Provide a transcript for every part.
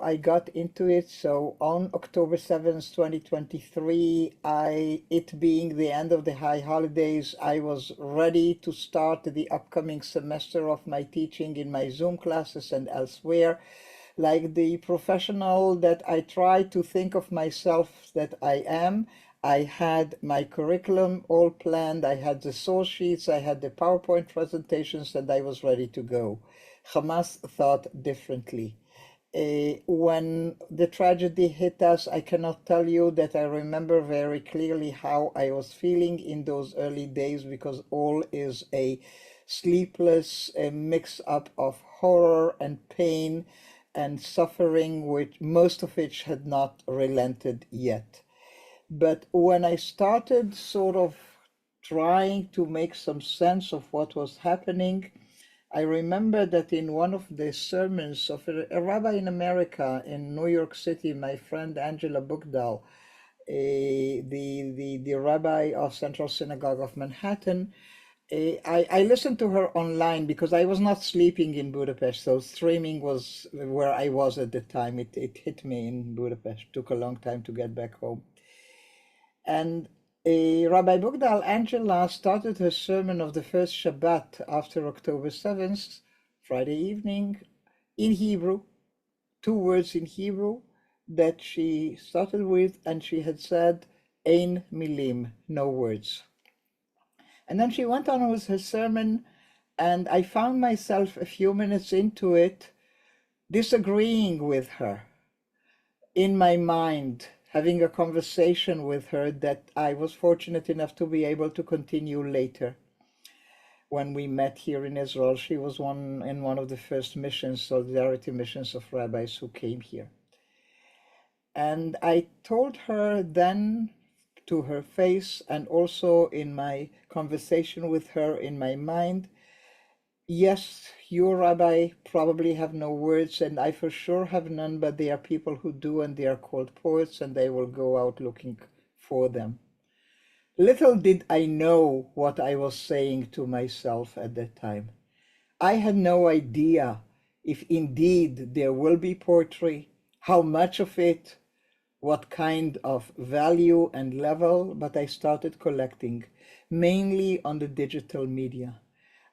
I got into it. So on October 7th, 2023, it being the end of the high holidays, I was ready to start the upcoming semester of my teaching in my Zoom classes and elsewhere. Like the professional that I try to think of myself that I am, I had my curriculum all planned, I had the source sheets, I had the PowerPoint presentations, and I was ready to go. Hamas thought differently. When the tragedy hit us, I cannot tell you that I remember very clearly how I was feeling in those early days, because all is a sleepless mix-up of horror and pain and suffering, which most of which had not relented yet. But when I started sort of trying to make some sense of what was happening, I remember that in one of the sermons of a rabbi in America, in New York City, my friend Angela Bookdal, the rabbi of Central Synagogue of Manhattan, I listened to her online because I was not sleeping in Budapest, so streaming was where I was at the time. It hit me in Budapest. It took a long time to get back home. And Rabbi Bogdal, Angela, started her sermon of the first Shabbat after October 7th, Friday evening, in Hebrew, 2 words in Hebrew that she started with, and she had said, Ein milim, no words. And then she went on with her sermon, and I found myself a few minutes into it disagreeing with her in my mind, having a conversation with her that I was fortunate enough to be able to continue later. When we met here in Israel, she was in one of the first missions, solidarity missions of rabbis who came here. And I told her then to her face, and also in my conversation with her in my mind, yes, you, Rabbi, probably have no words, and I for sure have none, but there are people who do, and they are called poets, and they will go out looking for them. Little did I know what I was saying to myself at that time. I had no idea if indeed there will be poetry, how much of it, what kind of value and level, but I started collecting, mainly on the digital media.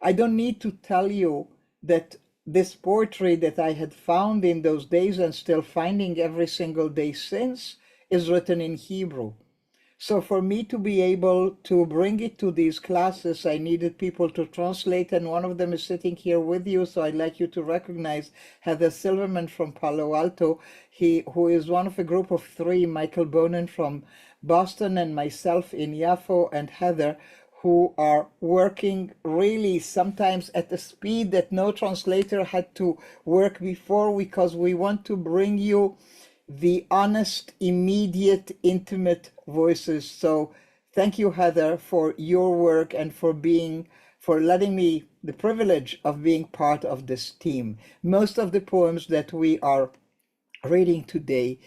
I don't need to tell you that this poetry that I had found in those days and still finding every single day since is written in Hebrew. So for me to be able to bring it to these classes, I needed people to translate, and one of them is sitting here with you, so I'd like you to recognize Heather Silverman from Palo Alto, who is one of a group of 3, Michael Bonin from Boston and myself in Yafo, and Heather, who are working really sometimes at the speed that no translator had to work before, because we want to bring you the honest, immediate, intimate voices. So thank you, Heather, for your work and for letting me the privilege of being part of this team. Most of the poems that we are reading today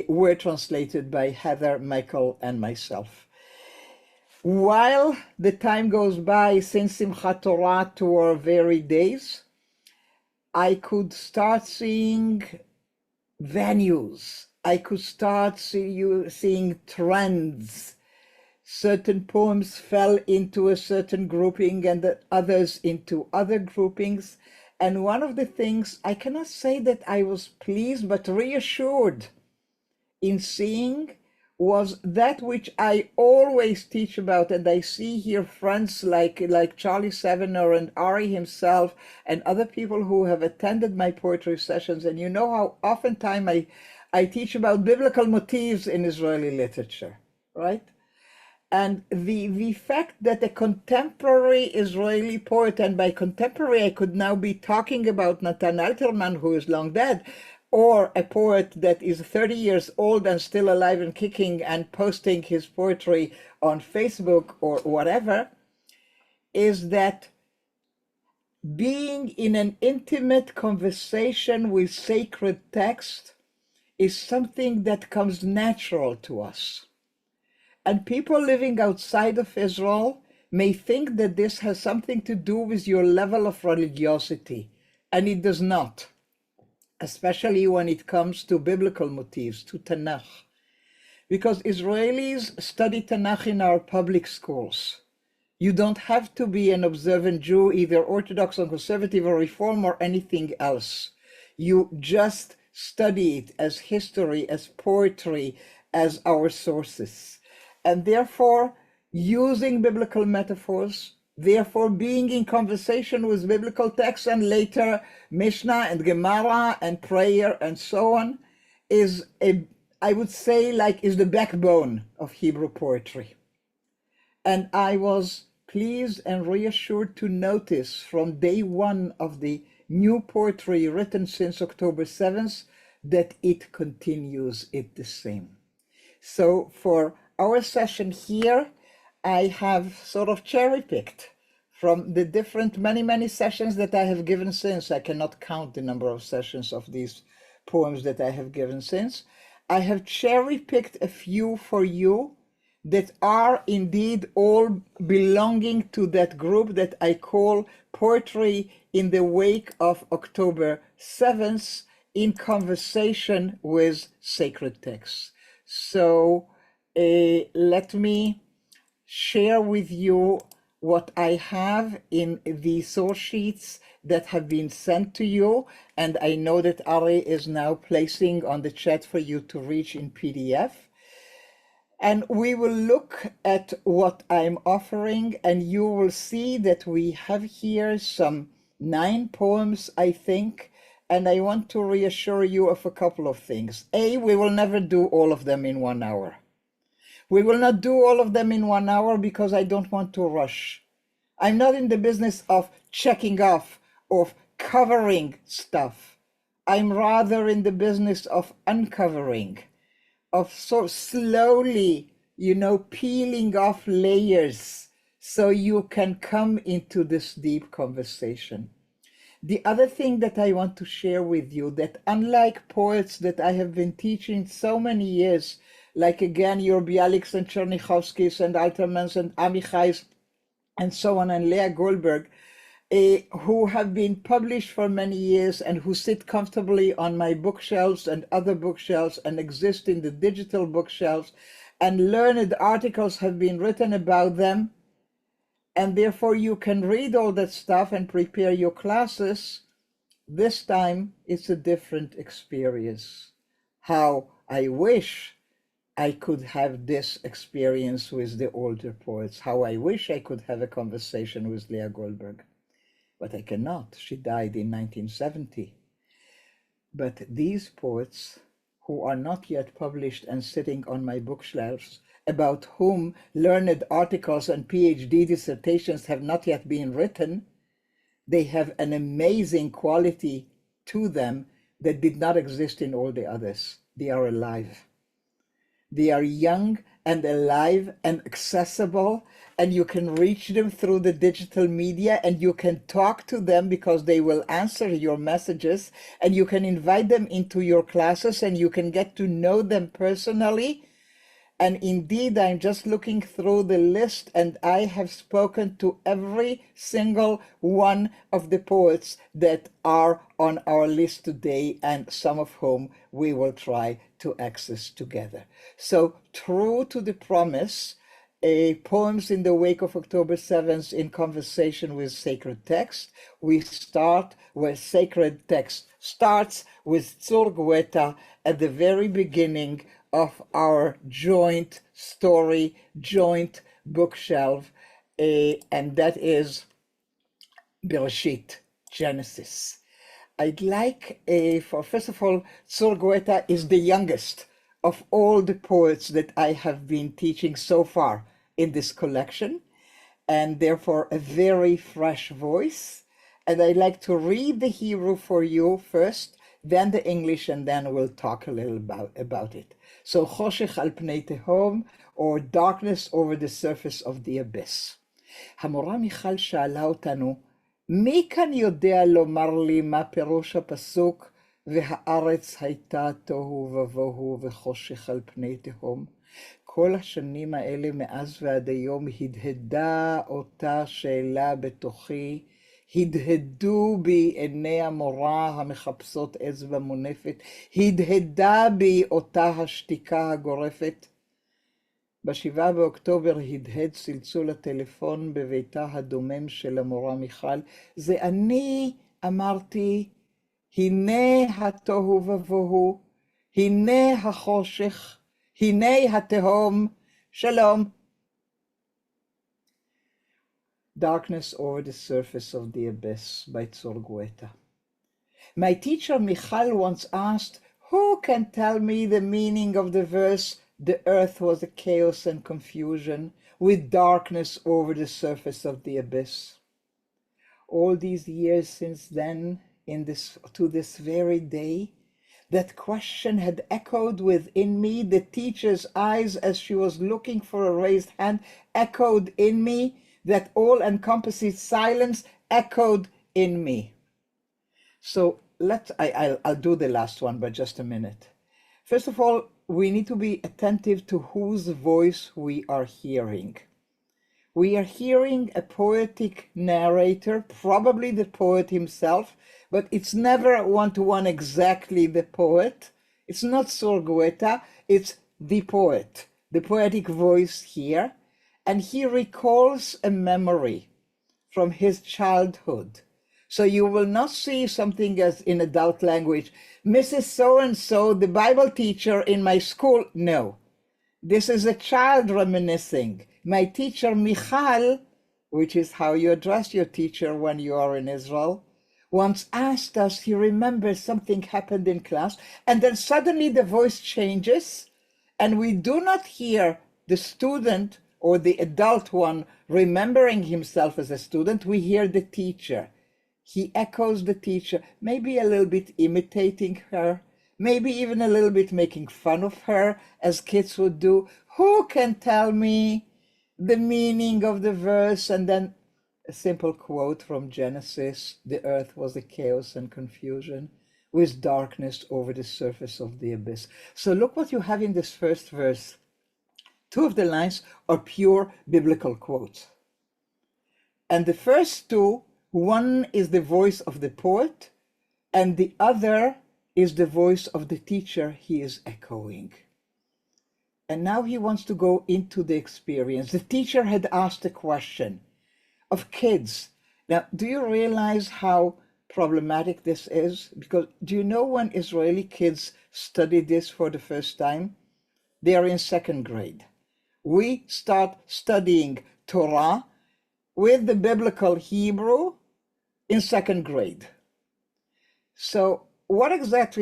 were translated by Heather, Michael, and myself. While the time goes by since Simchat Torah to our very days, I could start seeing venues. I could start seeing trends. Certain poems fell into a certain grouping and the others into other groupings. And one of the things, I cannot say that I was pleased, but reassured in seeing, was that which I always teach about, and I see here friends like Charlie Savener and Ari himself and other people who have attended my poetry sessions, and you know how oftentimes I teach about biblical motifs in Israeli literature, right? And the fact that a contemporary Israeli poet, and by contemporary I could now be talking about Natan Alterman, who is long dead, or a poet that is 30 years old and still alive and kicking and posting his poetry on Facebook or whatever, is that being in an intimate conversation with sacred text is something that comes natural to us. And people living outside of Israel may think that this has something to do with your level of religiosity, and it does not. especially when it comes to biblical motifs, to Tanakh. Because Israelis study Tanakh in our public schools. You don't have to be an observant Jew, either Orthodox or conservative or Reform or anything else. You just study it as history, as poetry, as our sources. And therefore, using biblical metaphors, therefore being in conversation with biblical texts and later Mishnah and Gemara and prayer and so on is I would say, is the backbone of Hebrew poetry. And I was pleased and reassured to notice from day one of the new poetry written since October 7th that it continues it the same. So for our session here, I have sort of cherry-picked from the different many sessions that I have given since. I cannot count the number of sessions of these poems that I have given since. I have cherry-picked a few for you that are indeed all belonging to that group that I call Poetry in the Wake of October 7th in Conversation with Sacred Texts. So let me share with you what I have in the source sheets that have been sent to you, and I know that Ari is now placing on the chat for you to reach in PDF. And we will look at what I'm offering, and you will see that we have here some 9 poems, I think, and I want to reassure you of a couple of things. A, we will never do all of them in 1 hour. We will not do all of them in 1 hour because I don't want to rush. I'm not in the business of checking off, of covering stuff. I'm rather in the business of uncovering, of so slowly, peeling off layers so you can come into this deep conversation. The other thing that I want to share with you, that unlike poets that I have been teaching so many years, like again your Bialiks and Chernichovskys and Altermans and Amichais and so on, and Leah Goldberg, who have been published for many years and who sit comfortably on my bookshelves and other bookshelves and exist in the digital bookshelves, and learned articles have been written about them, and therefore you can read all that stuff and prepare your classes. This time it's a different experience. How I wish I could have this experience with the older poets. How I wish I could have a conversation with Leah Goldberg. But I cannot. She died in 1970. But these poets, who are not yet published and sitting on my bookshelves, about whom learned articles and PhD dissertations have not yet been written, they have an amazing quality to them that did not exist in all the others. They are alive. They are young and alive and accessible, and you can reach them through the digital media, and you can talk to them because they will answer your messages, and you can invite them into your classes, and you can get to know them personally. And indeed, I'm just looking through the list, and I have spoken to every single one of the poets that are on our list today, and some of whom we will try to access together. So true to the promise, poems in the wake of October 7th in conversation with sacred text, we start where sacred text starts, with Tzur Gweta at the very beginning of our joint story, joint bookshelf, and that is Bereshit, Genesis. I'd like, for first of all, Tzur Gweta is the youngest of all the poets that I have been teaching so far in this collection, and therefore a very fresh voice. And I'd like to read the Hebrew for you first, then the English, and then we'll talk a little about it. So, Choshech al pnei tehom, or darkness over the surface of the abyss. המורה מיכל שאלה אותנו, מי כאן יודע לומר לי מה פירוש הפסוק, והארץ הייתה תוהו ובוהו וחושך על פני תהום? כל השנים האלה מאז ועד היום הדהדה אותה שאלה בתוכי, הדהדו בי עיני המורה המחפשות אצבע מונפת, הדהדה בי אותה השתיקה הגורפת. ב7 באוקטובר הדהד צלצול הטלפון בביתה הדומם של המורה מיכל. זה אני, אמרתי, הנה התוהו ובוהו, הנה החושך, הנה התהום, שלום. Darkness over the surface of the abyss by Tzorgueta. My teacher Michal once asked, who can tell me the meaning of the verse, the earth was a chaos and confusion, with darkness over the surface of the abyss? All these years since then, to this very day, that question had echoed within me. The teacher's eyes, as she was looking for a raised hand, echoed in me. That all-encompassing silence echoed in me. So I'll do the last one, but just a minute. First of all, we need to be attentive to whose voice we are hearing. We are hearing a poetic narrator, probably the poet himself, but it's never one-to-one exactly the poet. It's not Tzorgueta, it's the poet, the poetic voice here. And he recalls a memory from his childhood. So you will not see something as in adult language, Mrs. So-and-so, the Bible teacher in my school. No, this is a child reminiscing. My teacher Michal, which is how you address your teacher when you are in Israel, once asked us, he remembers something happened in class, and then suddenly the voice changes, and we do not hear the student or the adult one remembering himself as a student, we hear the teacher. He echoes the teacher, maybe a little bit imitating her, maybe even a little bit making fun of her, as kids would do. Who can tell me the meaning of the verse? And then a simple quote from Genesis, the earth was a chaos and confusion, with darkness over the surface of the abyss. So look what you have in this first verse. Two of the lines are pure biblical quotes. And the first two, one is the voice of the poet, and the other is the voice of the teacher he is echoing. And now he wants to go into the experience. The teacher had asked a question of kids. Now, do you realize how problematic this is? Because do you know when Israeli kids study this for the first time? They are in 2nd grade. We start studying Torah with the biblical Hebrew in 2nd grade. So what exact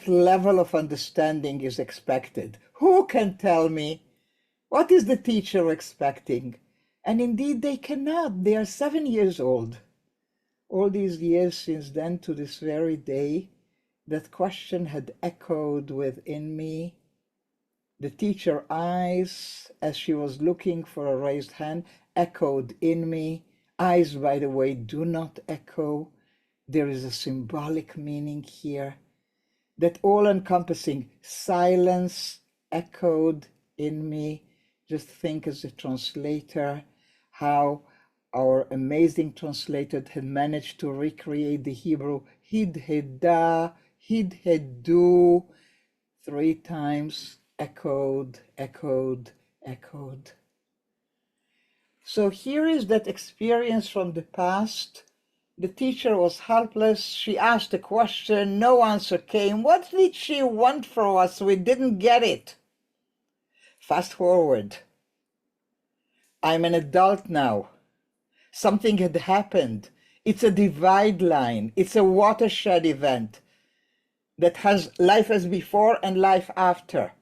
level of understanding is expected? Who can tell me? What is the teacher expecting? And indeed they cannot. They are 7 years old. All these years since then to this very day, that question had echoed within me. The teacher's eyes, as she was looking for a raised hand, echoed in me. Eyes, by the way, do not echo. There is a symbolic meaning here. That all-encompassing silence echoed in me. Just think as a translator, how our amazing translator had managed to recreate the Hebrew hidheda, hidhedu, 3 times. Echoed, echoed, echoed. So here is that experience from the past. The teacher was helpless. She asked a question. No answer came. What did she want from us? We didn't get it. Fast forward. I'm an adult now. Something had happened. It's a divide line. It's a watershed event that has life as before and life after.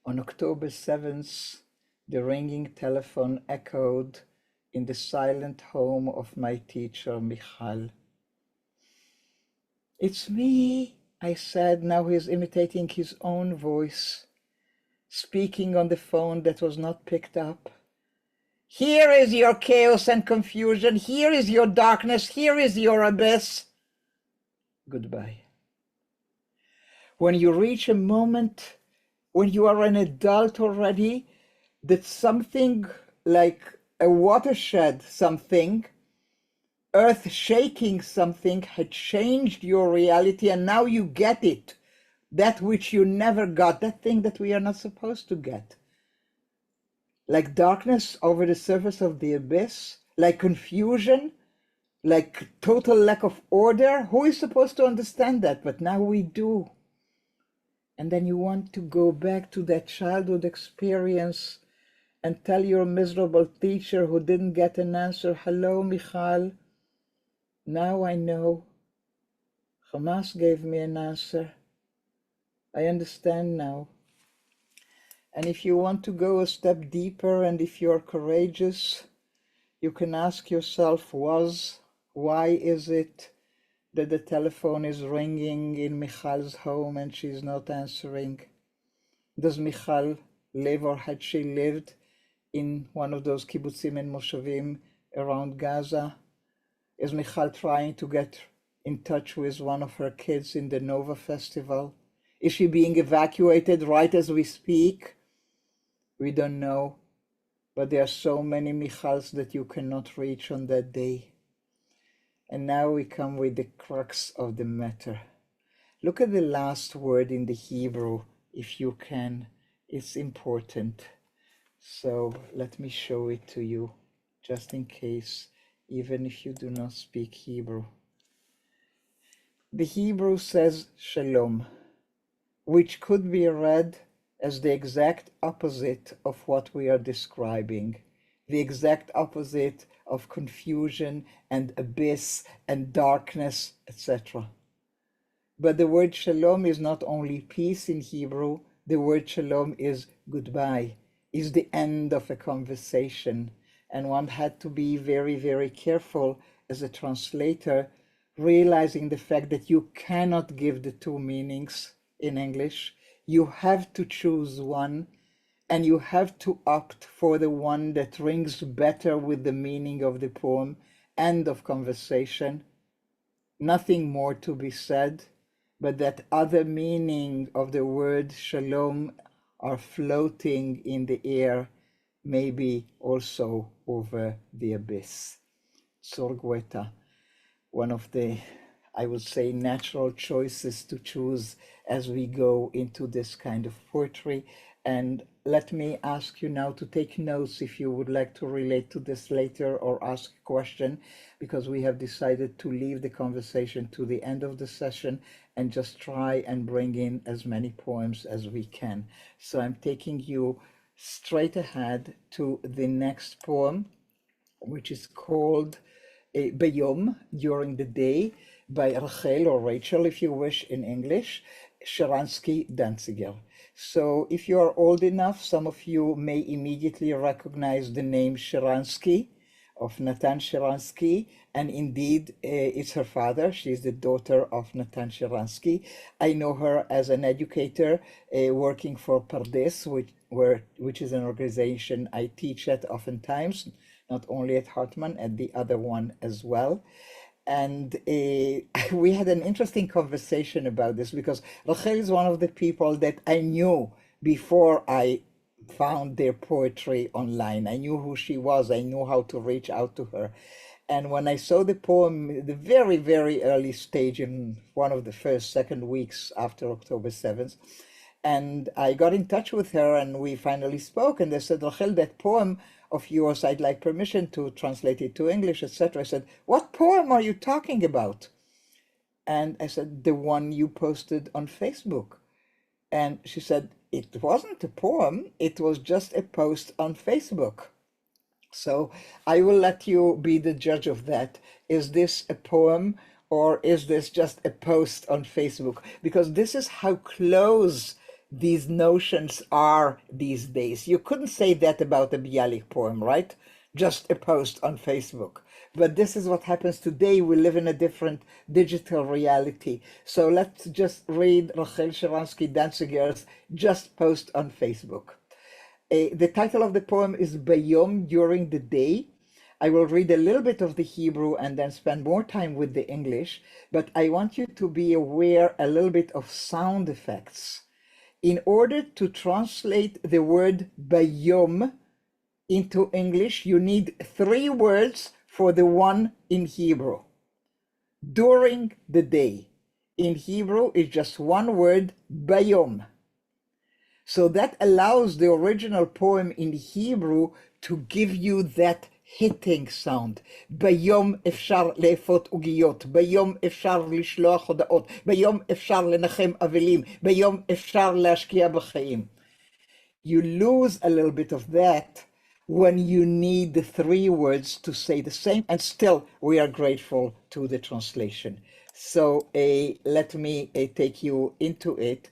On October 7th, the ringing telephone echoed in the silent home of my teacher, Michal. It's me, I said. Now he's imitating his own voice, speaking on the phone that was not picked up. Here is your chaos and confusion. Here is your darkness. Here is your abyss. Goodbye. When you reach a moment when you are an adult already, that something like a watershed, something earth shaking something had changed your reality, and now you get it. That which you never got, that thing that we are not supposed to get. Like darkness over the surface of the abyss, like confusion, like total lack of order. Who is supposed to understand that? But now we do. And then you want to go back to that childhood experience and tell your miserable teacher who didn't get an answer, hello, Michal, now I know. Hamas gave me an answer. I understand now. And if you want to go a step deeper, and if you're courageous, you can ask yourself, why is it that the telephone is ringing in Michal's home and she's not answering? Does Michal live, or had she lived, in one of those kibbutzim and moshavim around Gaza? Is Michal trying to get in touch with one of her kids in the Nova Festival? Is she being evacuated right as we speak? We don't know, but there are so many Michals that you cannot reach on that day. And now we come with the crux of the matter. Look at the last word in the Hebrew, if you can. It's important. So let me show it to you, just in case, even if you do not speak Hebrew. The Hebrew says shalom, which could be read as the exact opposite of what we are describing, the exact opposite of confusion and abyss and darkness, etc. But the word shalom is not only peace in Hebrew, the word shalom is goodbye, is the end of a conversation. And one had to be very, very careful as a translator, realizing the fact that you cannot give the two meanings in English. You have to choose one, and you have to opt for the one that rings better with the meaning of the poem. End of conversation. Nothing more to be said, but that other meaning of the word shalom are floating in the air, maybe also over the abyss. Sorgueta, one of the, I would say, natural choices to choose as we go into this kind of poetry. And let me ask you now to take notes if you would like to relate to this later or ask a question, because we have decided to leave the conversation to the end of the session and just try and bring in as many poems as we can. So I'm taking you straight ahead to the next poem, which is called Bayom, during the day, by Rachel, or Rachel if you wish in English, Sharansky Danziger. So if you are old enough, some of you may immediately recognize the name Sharansky, of Natan Sharansky, and indeed it's her father. She's the daughter of Natan Sharansky. I know her as an educator working for Pardes, which is an organization I teach at oftentimes, not only at Hartman, at the other one as well. And we had an interesting conversation about this, because Rachel is one of the people that I knew before I found their poetry online. I knew who she was. I knew how to reach out to her. And when I saw the poem, the very, very early stage, in one of the second weeks after October 7th, and I got in touch with her and we finally spoke, and they said, Rachel, that poem of yours, I'd like permission to translate it to English, etc. I said, what poem are you talking about? And I said, the one you posted on Facebook. And she said, it wasn't a poem, it was just a post on Facebook. So I will let you be the judge of that. Is this a poem, or is this just a post on Facebook? Because this is how close these notions are these days. You couldn't say that about a Bialik poem, right? Just a post on Facebook. But this is what happens today. We live in a different digital reality. So let's just read Rachel Sharansky Danziger's just post on Facebook. The title of the poem is Bayom, during the day. I will read a little bit of the Hebrew and then spend more time with the English, but I want you to be aware a little bit of sound effects. In order to translate the word Bayom into English, you need 3 words for the one in Hebrew. During the day. In Hebrew is just one word, bayom. So that allows the original poem in Hebrew to give you that hitting sound. ביום אפשר לאפות עוגיות, ביום אפשר לשלוח הודעות, ביום אפשר לנחם אבלים, ביום אפשר להשקיע בחיים. You lose a little bit of that when you need the three words to say the same, and still we are grateful to the translation. So let me take you into it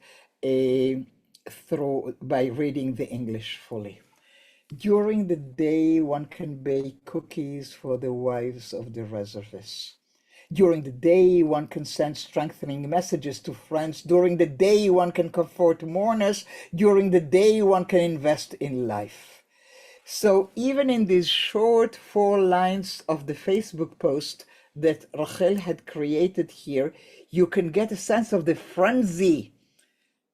by reading the English fully. During the day, one can bake cookies for the wives of the reservists. During the day, one can send strengthening messages to friends. During the day, one can comfort mourners. During the day, one can invest in life. So even in these short 4 lines of the Facebook post that Rachel had created here, you can get a sense of the frenzy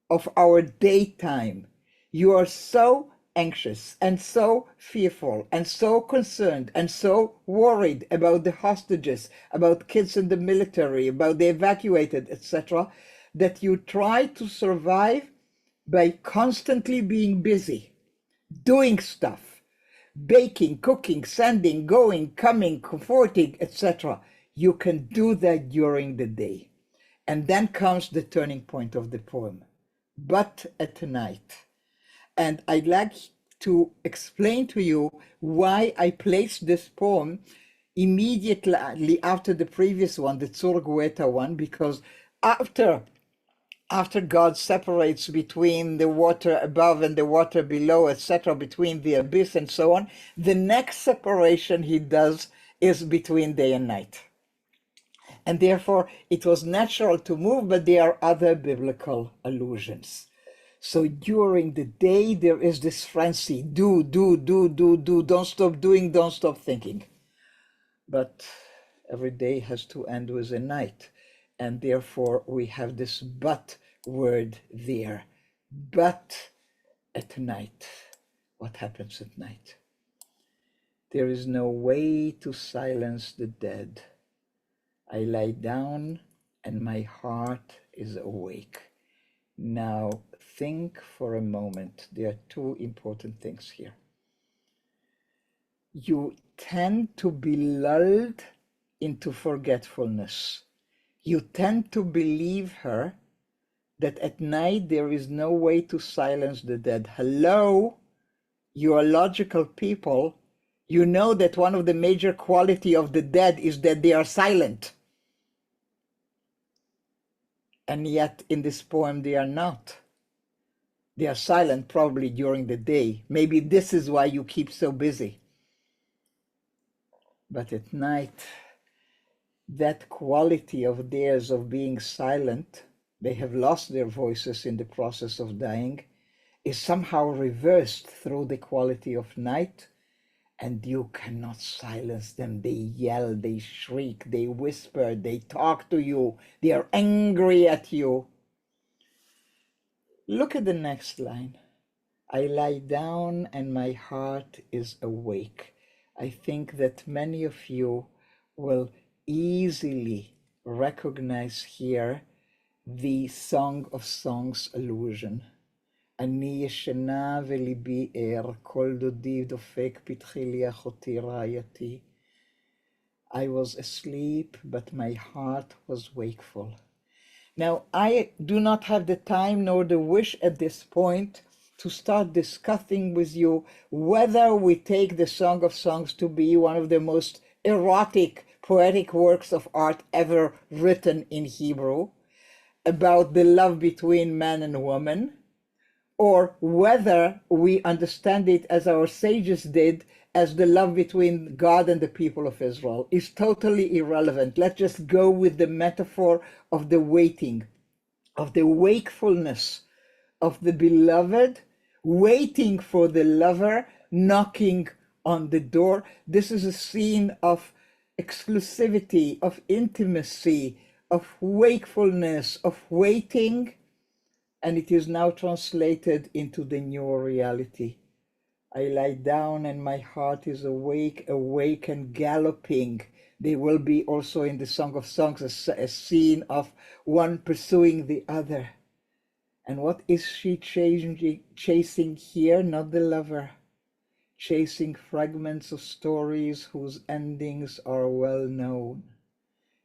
of our daytime. You are so anxious and so fearful and so concerned and so worried about the hostages, about kids in the military, about the evacuated, etc., that you try to survive by constantly being busy, doing stuff, baking, cooking, sending, going, coming, comforting, etc. You can do that during the day. And then comes the turning point of the poem. But at night. And I'd like to explain to you why I placed this poem immediately after the previous one, the Tzur Gueta one, because after God separates between the water above and the water below, etc., between the abyss and so on, the next separation he does is between day and night. And therefore it was natural to move, but there are other biblical allusions. So during the day, there is this frenzy, do, don't stop doing, don't stop thinking. But every day has to end with a night. And therefore we have this but word there. But at night, what happens at night? There is no way to silence the dead. I lie down and my heart is awake. Now think for a moment. There are 2 important things here. You tend to be lulled into forgetfulness. You tend to believe her that at night there is no way to silence the dead. Hello, you are logical people. You know that one of the major quality of the dead is that they are silent. And yet in this poem they are not. They are silent probably during the day. Maybe this is why you keep so busy. But at night, that quality of theirs of being silent, they have lost their voices in the process of dying, is somehow reversed through the quality of night, and you cannot silence them. They yell, they shriek, they whisper, they talk to you, they are angry at you. Look at the next line. I lie down and my heart is awake. I think that many of you will easily recognize here the Song of Songs allusion. אני ישנה וליבי ער, כל דודי דופק פתחי לי אחותי רעייתי. I was asleep, but my heart was wakeful. Now, I do not have the time nor the wish at this point to start discussing with you whether we take the Song of Songs to be one of the most erotic, poetic works of art ever written in Hebrew, about the love between man and woman, or whether we understand it as our sages did, as the love between God and the people of Israel, is totally irrelevant. Let's just go with the metaphor of the waiting, of the wakefulness of the beloved, waiting for the lover, knocking on the door. This is a scene of exclusivity, of intimacy, of wakefulness, of waiting, and it is now translated into the new reality. I lie down and my heart is awake, awake and galloping. There will be also in the Song of Songs a scene of one pursuing the other. And what is she chasing here? Not the lover. Chasing fragments of stories whose endings are well known.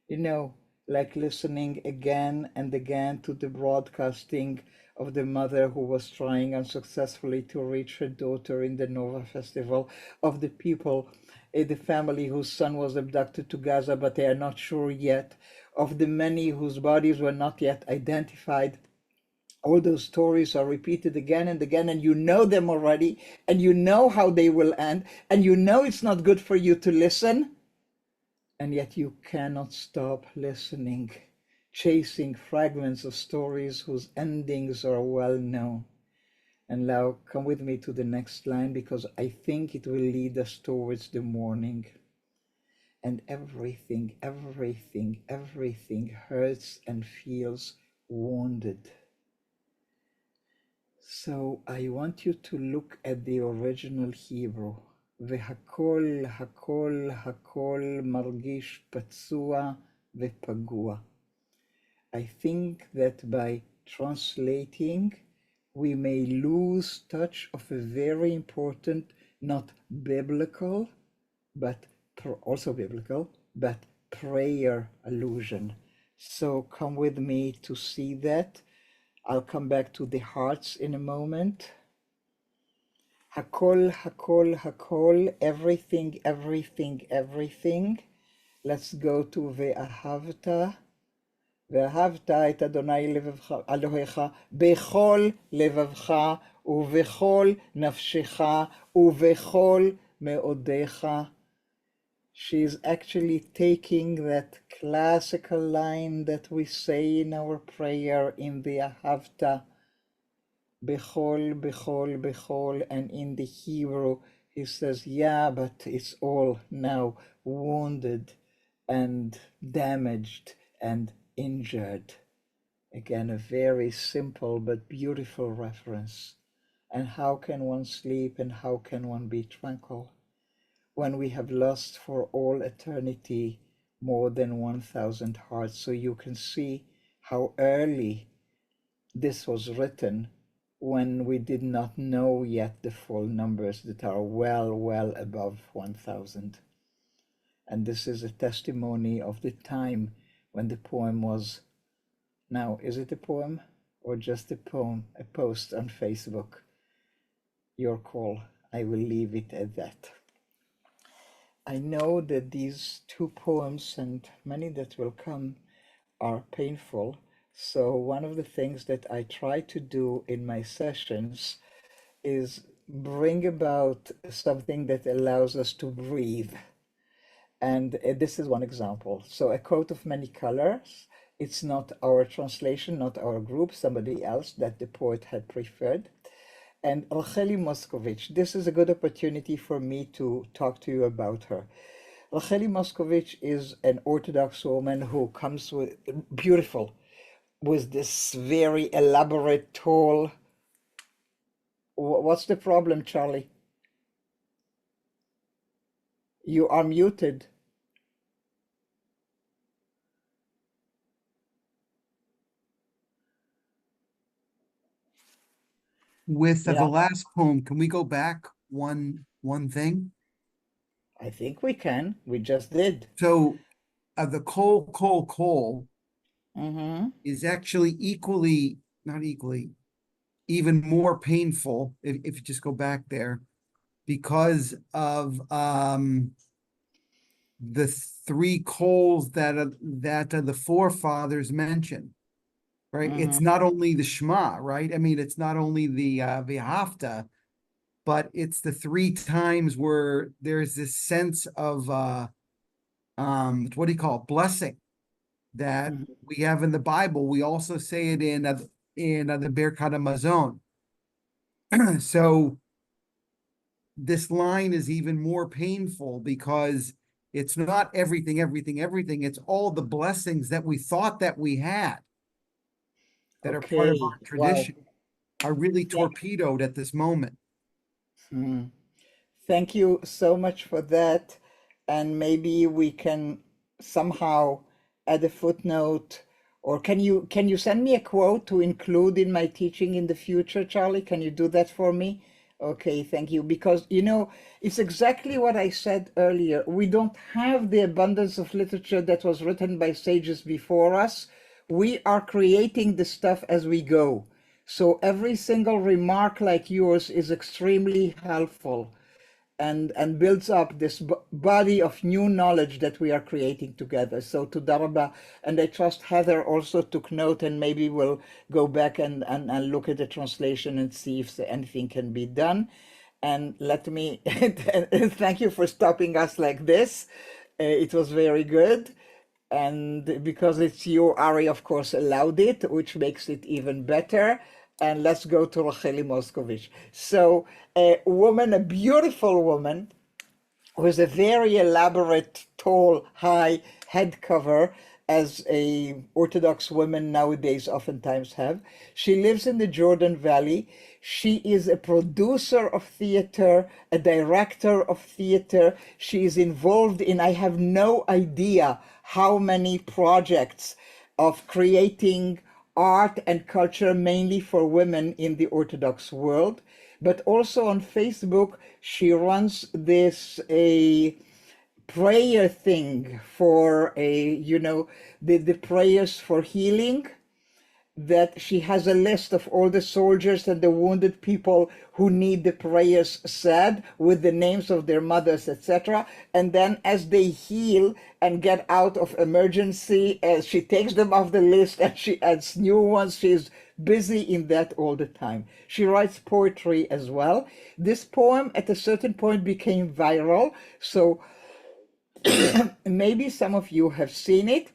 You know, like listening again and again to the broadcasting of the mother who was trying unsuccessfully to reach her daughter in the Nova Festival, of the people, the family whose son was abducted to Gaza, but they are not sure yet, of the many whose bodies were not yet identified. All those stories are repeated again and again, and you know them already, and you know how they will end, and you know it's not good for you to listen, and yet you cannot stop listening, chasing fragments of stories whose endings are well known. And now come with me to the next line, because I think it will lead us towards the morning. And everything, everything, everything hurts and feels wounded. So I want you to look at the original Hebrew. והכל, הכל, הכל מרגיש פצוע ופגוע. I think that by translating, we may lose touch of a very important, not biblical, but also biblical, but prayer allusion. So come with me to see that. I'll come back to the hearts in a moment. Hakol, hakol, hakol, everything, everything, everything. Let's go to ve'ahavta. ואהבת את אדוני אלוהיך בכל לבבך ובכל נפשך ובכל מאודיך. She is actually taking that classical line that we say in our prayer in the Ahavta, Bechol, Bechol, Bechol, and in the Hebrew he says, yeah, but it's all now wounded and damaged and injured. Again, a very simple but beautiful reference. And how can one sleep and how can one be tranquil when we have lost for all eternity more than 1,000 hearts? So you can see how early this was written, when we did not know yet the full numbers that are well above 1,000. And this is a testimony of the time when the poem was. Now, is it a poem or just a poem, a post on Facebook? Your call. I will leave it at that. I know that these two poems and many that will come are painful. So one of the things that I try to do in my sessions is bring about something that allows us to breathe. And this is one example. So a coat of many colors. It's not our translation, not our group, somebody else that the poet had preferred. And Racheli Moscovich, this is a good opportunity for me to talk to you about her. Racheli Moscovich is an Orthodox woman who comes with beautiful, with this very elaborate, tall. What's the problem, Charlie? You are muted. With the last poem, can we go back one thing? I think we can. We just did. So the coal is actually equally, not equally, even more painful if you just go back there, because of the three coals that the forefathers mentioned. Right? It's not only the Shema, right? I mean, it's not only the V'ahavta, but it's the three times where there's this sense of what do you call it? Blessing that we have in the Bible. We also say it in the Birkat Hamazon. So this line is even more painful because it's not everything, everything, everything. It's all the blessings that we thought that we had, that are part of our tradition, are really torpedoed at this moment. Thank you so much for that. And maybe we can somehow add a footnote, or can you send me a quote to include in my teaching in the future, Charlie? Can you do that for me? Okay, thank you. Because it's exactly what I said earlier. We don't have the abundance of literature that was written by sages before us. We are creating the stuff as we go. So every single remark like yours is extremely helpful and builds up this body of new knowledge that we are creating together. So to Daraba, and I trust Heather also took note, and maybe we'll go back and look at the translation and see if anything can be done. And let me thank you for stopping us like this. It was very good. And because it's your Ari, of course, allowed it, which makes it even better. And let's go to Racheli Moscovich. So a woman, a beautiful woman, with a very elaborate, tall, high head cover, as a Orthodox women nowadays oftentimes have. She lives in the Jordan Valley. She is a producer of theater, a director of theater. She is involved in, I have no idea how many projects of creating art and culture, mainly for women in the Orthodox world. But also on Facebook, she runs this a prayer thing for the prayers for healing, that she has a list of all the soldiers and the wounded people who need the prayers said with the names of their mothers, etc. And then as they heal and get out of emergency, she takes them off the list and she adds new ones. She's busy in that all the time. She writes poetry as well. This poem at a certain point became viral, so maybe some of you have seen it.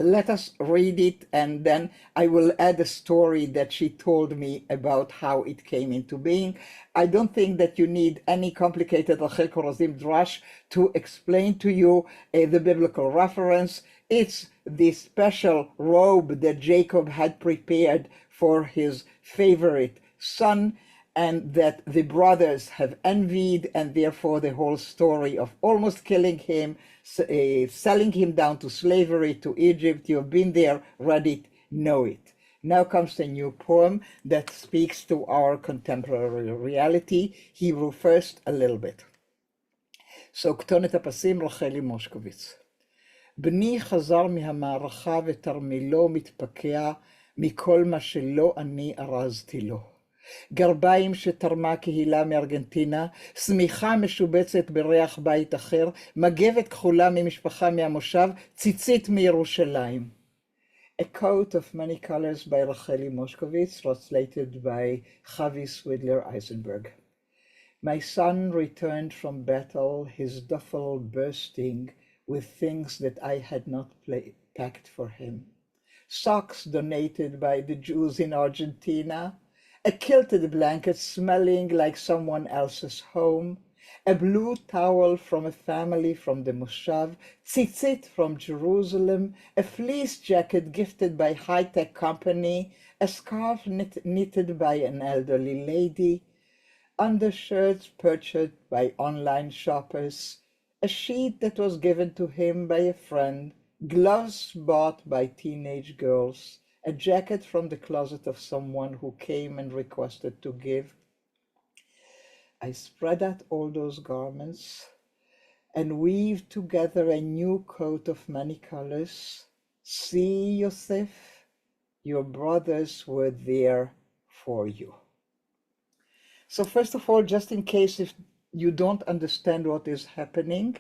Let us read it, and then I will add a story that she told me about how it came into being. I don't think that you need any complicated Rachel Korazim Drash to explain to you the biblical reference. It's the special robe that Jacob had prepared for his favorite son, and that the brothers have envied, and therefore the whole story of almost killing him, selling him down to slavery to Egypt. You have been there, read it, know it. Now comes a new poem that speaks to our contemporary reality. Hebrew first, a little bit. So, כתונת הפסים, רחלי מושקוביץ. בני חזר מהמערכה ותרמילו מתפקע מכל מה שלא אני ארזתי לו. גרביים שתרמה קהילה מארגנטינה, שמיכה משובצת בריח בית אחר, מגבת כחולה ממשפחה מהמושב, ציצית מירושלים. A coat of many colors by Racheli Moscovitz, translated by Chavi Swidler Eisenberg. My son returned from battle, his duffel bursting with things that I had not packed for him. Socks donated by the Jews in Argentina, a quilted blanket smelling like someone else's home, a blue towel from a family from the Moshav, tzitzit from Jerusalem, a fleece jacket gifted by high-tech company, a scarf knitted by an elderly lady, undershirts purchased by online shoppers, a sheet that was given to him by a friend, gloves bought by teenage girls, a jacket from the closet of someone who came and requested to give. I spread out all those garments and weave together a new coat of many colors. See, Yosef, your brothers were there for you. So first of all, just in case if you don't understand what is happening,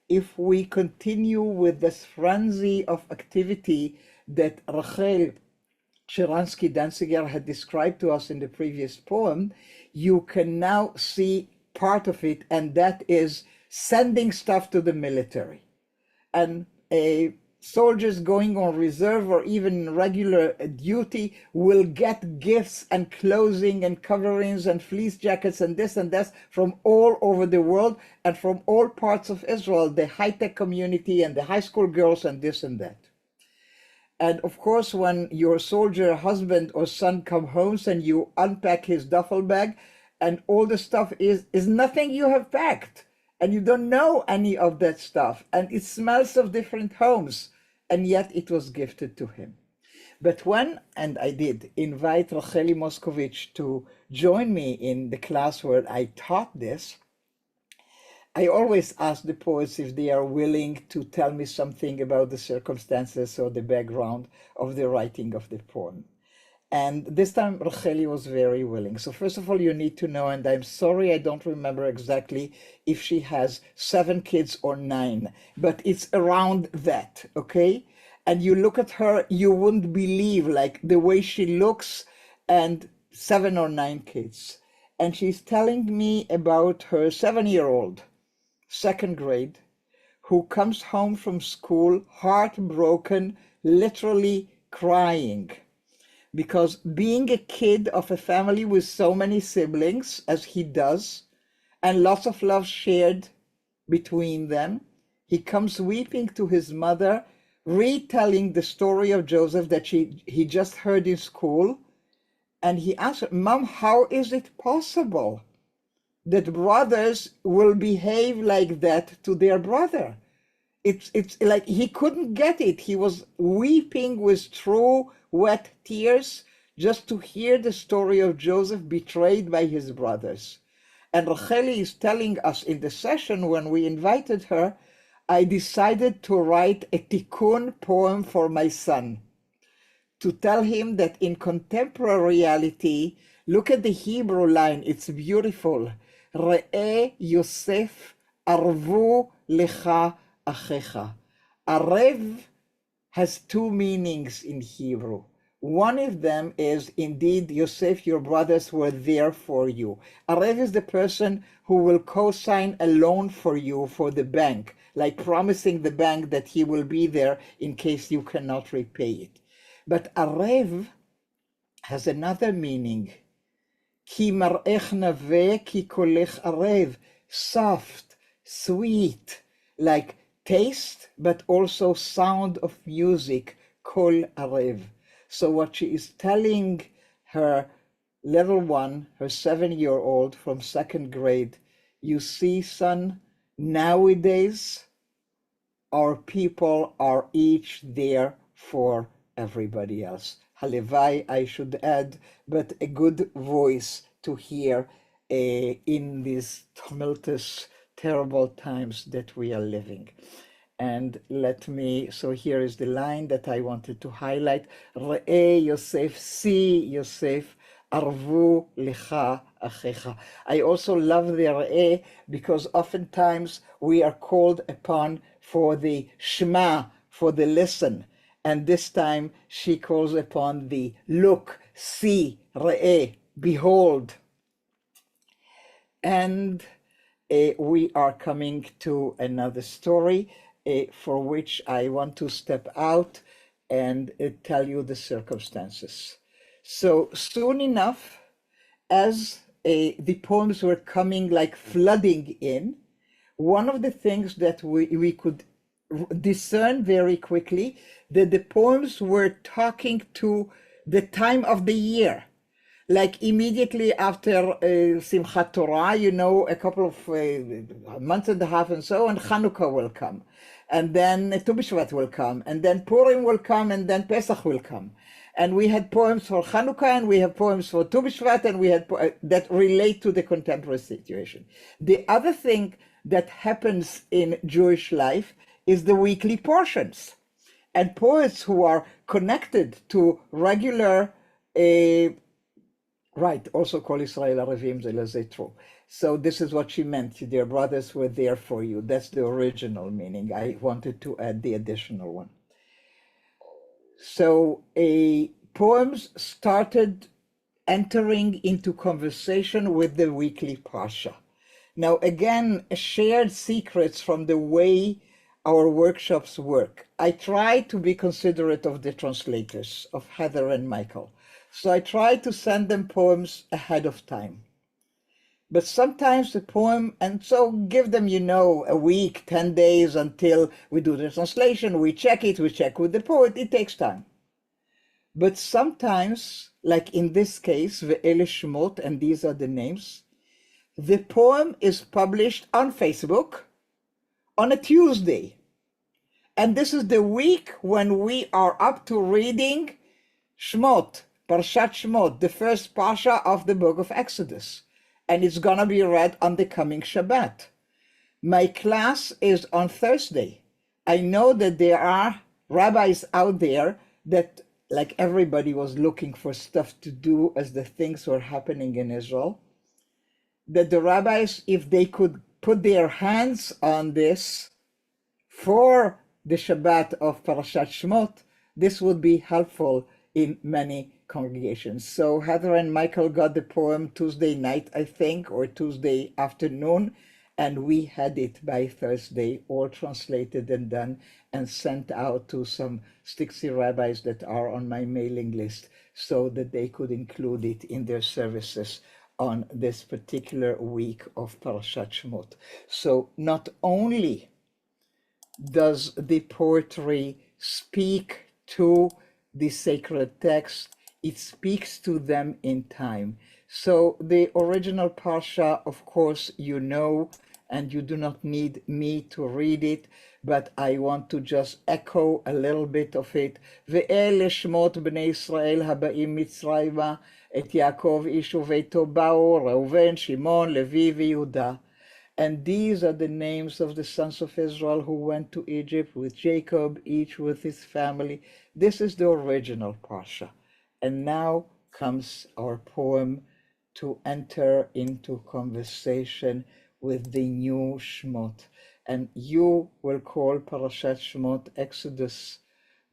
if we continue with this frenzy of activity that Rachel Sharansky-Danziger had described to us in the previous poem, you can now see part of it, and that is sending stuff to the military. And soldiers going on reserve or even regular duty will get gifts and clothing and coverings and fleece jackets and this and that from all over the world and from all parts of Israel, the high-tech community and the high school girls and this and that. And of course, when your soldier husband or son come home and you unpack his duffel bag, and all the stuff is nothing you have packed, and you don't know any of that stuff, and it smells of different homes, and yet it was gifted to him. But when, and I did invite Racheli Moscovich to join me in the class where I taught this, I always ask the poets if they are willing to tell me something about the circumstances or the background of the writing of the poem. And this time Racheli was very willing. So first of all, you need to know, and I'm sorry I don't remember exactly if she has 7 kids or 9, but it's around that, okay? And you look at her, you wouldn't believe like the way she looks, and 7 or 9 kids. And she's telling me about her 7-year-old, 2nd grade, who comes home from school heartbroken, literally crying. Because being a kid of a family with so many siblings, as he does, and lots of love shared between them, he comes weeping to his mother, retelling the story of Joseph that he just heard in school. And he asked her, Mom, how is it possible that brothers will behave like that to their brother? It's like he couldn't get it. He was weeping with true wet tears just to hear the story of Joseph betrayed by his brothers. And Racheli is telling us in the session when we invited her, I decided to write a tikkun poem for my son, to tell him that in contemporary reality, look at the Hebrew line, it's beautiful. Re'eh Yosef arvu lecha achecha. Arev has 2 meanings in Hebrew. One of them is, indeed, Yosef, your brothers were there for you. Arev is the person who will co-sign a loan for you for the bank, like promising the bank that he will be there in case you cannot repay it. But Arev has another meaning. Ki mar'ech naveh, ki kolech arev. Soft, sweet, like taste, but also sound of music, kol arev. So what she is telling her little one, her 7-year-old from 2nd grade, you see, son, nowadays our people are each there for everybody else. Halevai, I should add, but a good voice to hear in these tumultuous, terrible times that we are living. And let me, so here is the line that I wanted to highlight. Re'eh Yosef, see Yosef, arvu lecha achecha. I also love the re'eh because oftentimes we are called upon for the shema, for the listen. And this time she calls upon the look, see, re'eh, behold. And we are coming to another story for which I want to step out and tell you the circumstances. So soon enough, as the poems were coming like flooding in, one of the things that we could discern very quickly, that the poems were talking to the time of the year. Like immediately after Simchat Torah, you know, a couple of months and a half and so on, Chanukah will come. And then Tu B'Shvat will come. And then Purim will come. And then Pesach will come. And we had poems for Chanukah, and we have poems for Tu B'Shvat, and we had that relate to the contemporary situation. The other thing that happens in Jewish life is the weekly portions. And poets who are connected to regular right, also call Israel Arevim Zelazetro. So this is what she meant. Their brothers were there for you. That's the original meaning. I wanted to add the additional one. So poems started entering into conversation with the weekly Parsha. Now, again, shared secrets from the way our workshops work. I try to be considerate of the translators, of Heather and Michael. So I try to send them poems ahead of time. But sometimes the poem, and so give them, you know, a week, 10 days until we do the translation, we check it, we check with the poet, it takes time. But sometimes, like in this case, Ve'ele Shemot, and these are the names, The poem is published on Facebook on a Tuesday. And this is the week when we are up to reading Shmot, Parshat Shmot, the first Parsha of the book of Exodus. And it's gonna be read on the coming Shabbat. My class is on Thursday. I know that there are rabbis out there that, like everybody was looking for stuff to do as the things were happening in Israel, that the rabbis, if they could put their hands on this for the Shabbat of Parashat Shmot, this would be helpful in many congregations. So Heather and Michael got the poem Tuesday night, I think, or Tuesday afternoon, and we had it by Thursday, all translated and done, and sent out to some 60 rabbis that are on my mailing list so that they could include it in their services on this particular week of Parashat Shmot. So not only does the poetry speak to the sacred text, it speaks to them in time. So the original Parsha, of course, you know, and you do not need me to read it, but I want to just echo a little bit of it. ואלה שמות בני ישראל הבאים מצרימה, את יעקב איש וביתו באו, ראובן, שמעון, לוי ויהודה. And these are the names of the sons of Israel who went to Egypt with Jacob, each with his family. This is the original Parsha. And now comes our poem to enter into conversation with the new Shmot. And you will call Parashat Shmot Exodus,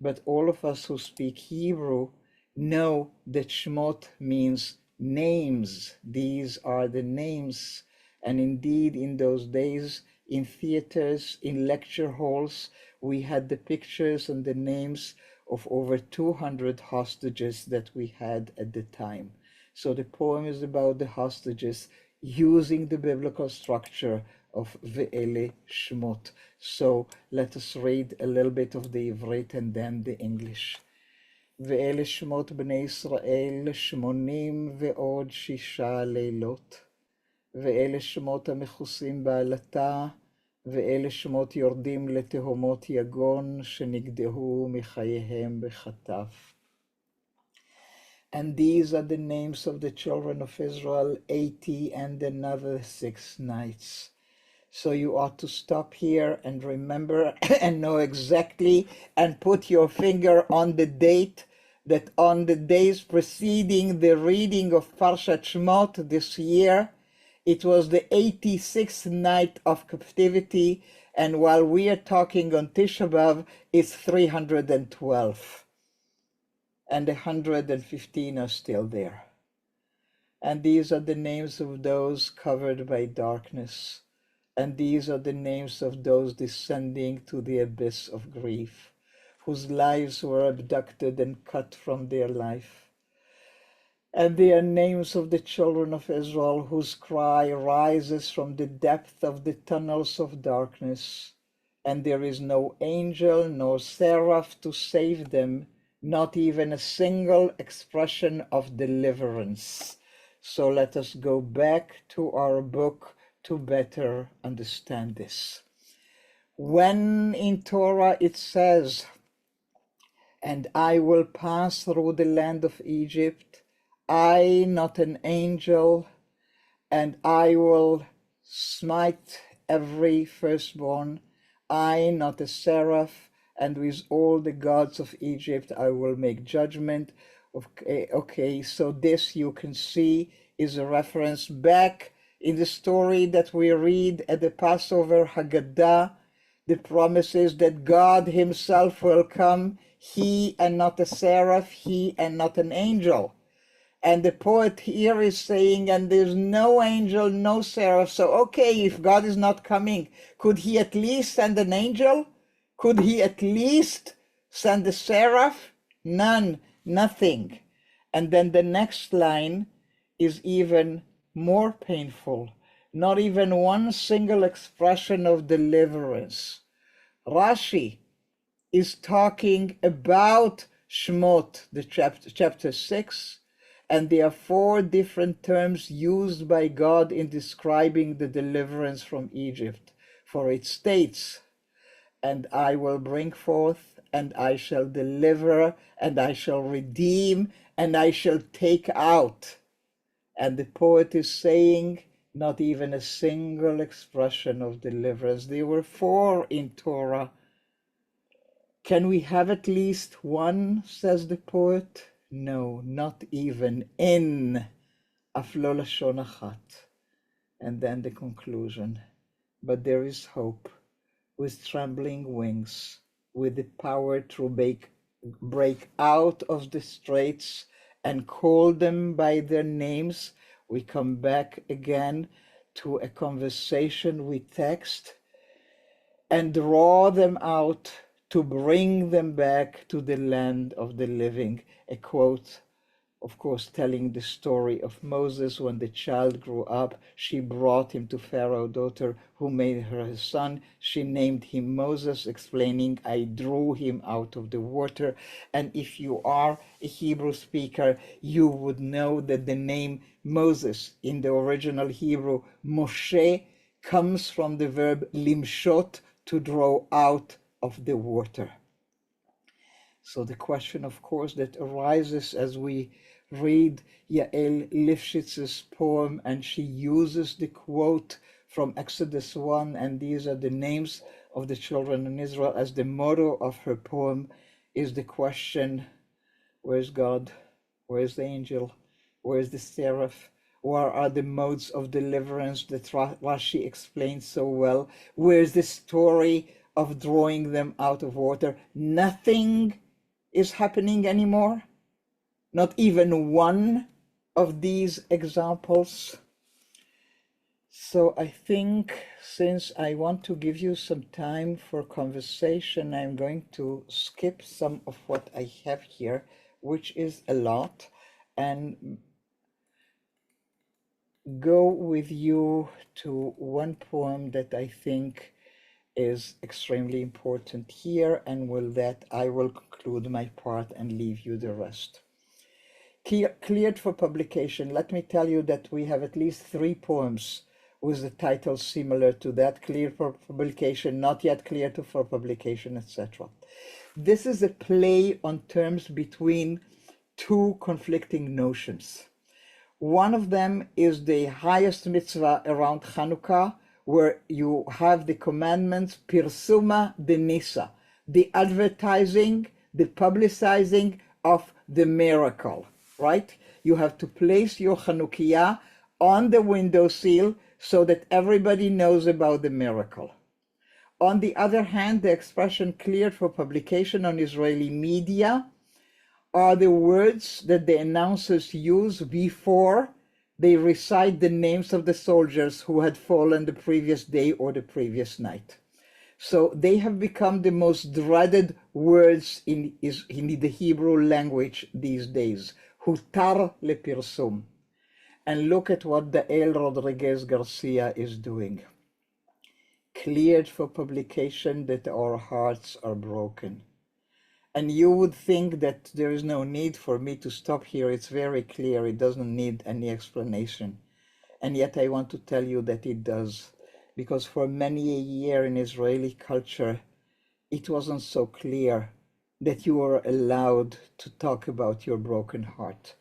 but all of us who speak Hebrew know that Shmot means names. These are the names. And indeed, in those days, in theaters, in lecture halls, we had the pictures and the names of over 200 hostages that we had at the time. So the poem is about the hostages using the biblical structure of Ve'ele Shmot. So let us read a little bit of the Ivrit and then the English. Ve'ele Shmot bnei Israel, 86 לילות. ואלה שמות המכוסים בעלתה, ואלה שמות יורדים לתהומות יגון שנגדעו מחייהם בחטף. And these are the names of the children of Israel, 80 and another 6 nights. So you ought to stop here and remember and know exactly and put your finger on the date that on the days preceding the reading of Parshat Shmot this year, it was the 86th night of captivity, and while we are talking on Tisha B'Av, it's 312. And 115 are still there. And these are the names of those covered by darkness. And these are the names of those descending to the abyss of grief, whose lives were abducted and cut from their life. And they are names of the children of Israel whose cry rises from the depth of the tunnels of darkness, and there is no angel nor seraph to save them, not even a single expression of deliverance. So let us go back to our book to better understand this. When in Torah it says, "And I will pass through the land of Egypt, I, not an angel, and I will smite every firstborn, I, not a seraph, and with all the gods of Egypt I will make judgment." Okay, so this you can see is a reference back in the story that we read at the Passover Haggadah. The promise is that God himself will come, he and not a seraph, he and not an angel. And the poet here is saying, and there's no angel, no seraph. So, okay, if God is not coming, could he at least send an angel? Could he at least send a seraph? None, nothing. And then the next line is even more painful. Not even one single expression of deliverance. Rashi is talking about Shmot, the chapter 6, And there are four different terms used by God in describing the deliverance from Egypt. For it states, and I will bring forth, and I shall deliver, and I shall redeem, and I shall take out. And the poet is saying, not even a single expression of deliverance. There were four in Torah. Can we have at least one, says the poet? No, not even in Aflo Lashon Achat. And then the conclusion. But there is hope. With trembling wings, with the power to break out of the straits and call them by their names, we come back again to a conversation with text and draw them out to bring them back to the land of the living. A quote, of course, telling the story of Moses. When the child grew up, she brought him to Pharaoh's daughter, who made her his son. She named him Moses, explaining, I drew him out of the water. And if you are a Hebrew speaker, you would know that the name Moses in the original Hebrew, Moshe, comes from the verb limshot, to draw out of the water. So the question, of course, that arises as we read Yael Lifshitz's poem, and she uses the quote from Exodus 1, and these are the names of the children in Israel as the motto of her poem, is the question, where's God? Where's the angel? Where's the seraph? Where are the modes of deliverance that Rashi explains so well? Where's the story of drawing them out of water? Nothing is happening anymore. Not even one of these examples. So I think, since I want to give you some time for conversation, I'm going to skip some of what I have here, which is a lot, and go with you to one poem that I think is extremely important here, and with that I will conclude my part and leave you the rest. Cleared for publication. Let me tell you that we have at least 3 poems with the titles similar to that, cleared for publication, not yet cleared for publication, etc. This is a play on terms between two conflicting notions. One of them is the highest mitzvah around Hanukkah, where you have the commandments, Pirsuma de Nisa, the advertising, the publicizing of the miracle, right? You have to place your Chanukiah on the windowsill so that everybody knows about the miracle. On the other hand, the expression cleared for publication on Israeli media are the words that the announcers use before they recite the names of the soldiers who had fallen the previous day or the previous night. So they have become the most dreaded words in the Hebrew language these days. Hutar lepirsum. And look at what Dael Rodriguez Garcia is doing. Cleared for publication that our hearts are broken. And you would think that there is no need for me to stop here. It's very clear. It doesn't need any explanation. And yet I want to tell you that it does. Because for many a year in Israeli culture, it wasn't so clear that you were allowed to talk about your broken heart.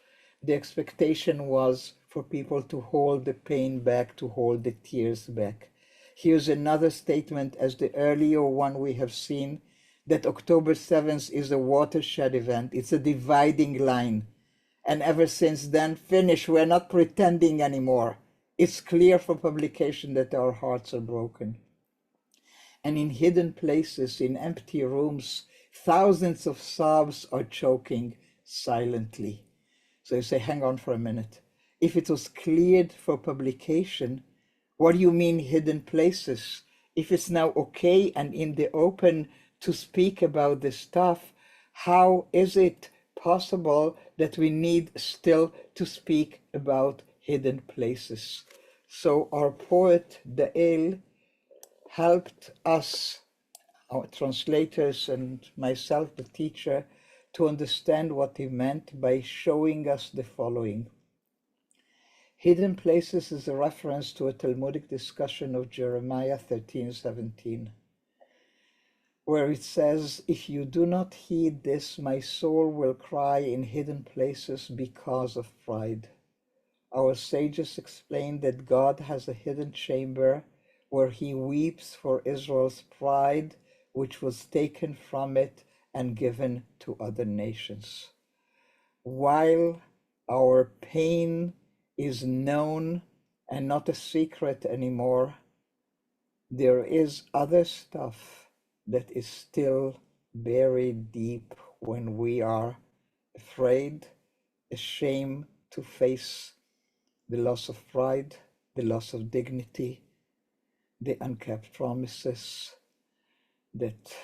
The expectation was for people to hold the pain back, to hold the tears back. Here's another statement, as the earlier one we have seen, that October 7th is a watershed event. It's a dividing line. And ever since then, finish. We're not pretending anymore. It's clear for publication that our hearts are broken. And in hidden places, in empty rooms, thousands of sobs are choking silently. So you say, hang on for a minute. If it was cleared for publication, what do you mean hidden places? If it's now okay and in the open to speak about this stuff, how is it possible that we need still to speak about hidden places? So our poet, Dael, helped us, our translators and myself, the teacher, to understand what he meant by showing us the following. Hidden places is a reference to a Talmudic discussion of Jeremiah 13:17, where it says, "If you do not heed this, my soul will cry in hidden places because of pride." Our sages explain that God has a hidden chamber where he weeps for Israel's pride, which was taken from it and given to other nations. While our pain is known and not a secret anymore, there is other stuff that is still buried deep when we are afraid, ashamed to face the loss of pride, the loss of dignity, the unkept promises that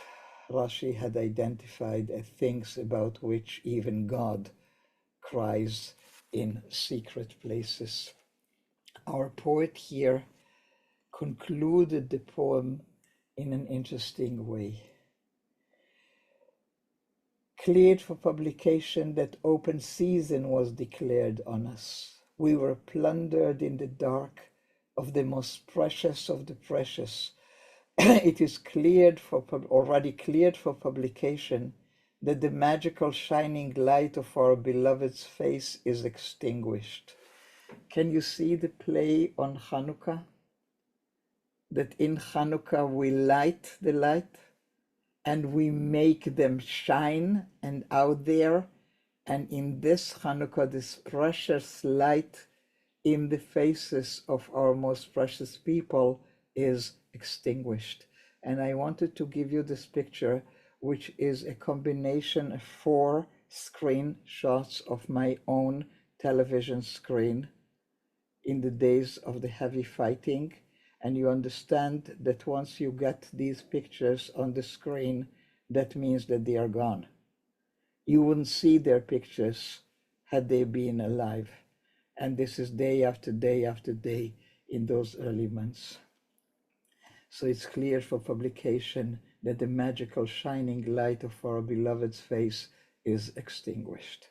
Rashi had identified as things about which even God cries in secret places. Our poet here concluded the poem in an interesting way. Cleared for publication, that open season was declared on us. We were plundered in the dark of the most precious of the precious. It is already cleared for publication that the magical shining light of our beloved's face is extinguished. Can you see the play on Hanukkah? That in Hanukkah we light the light and we make them shine and out there. And in this Hanukkah, this precious light in the faces of our most precious people is extinguished. And I wanted to give you this picture, which is a combination of 4 screenshots of my own television screen in the days of the heavy fighting. And you understand that once you get these pictures on the screen, that means that they are gone. You wouldn't see their pictures had they been alive. And this is day after day after day in those early months. So it's clear for publication that the magical shining light of our beloved's face is extinguished.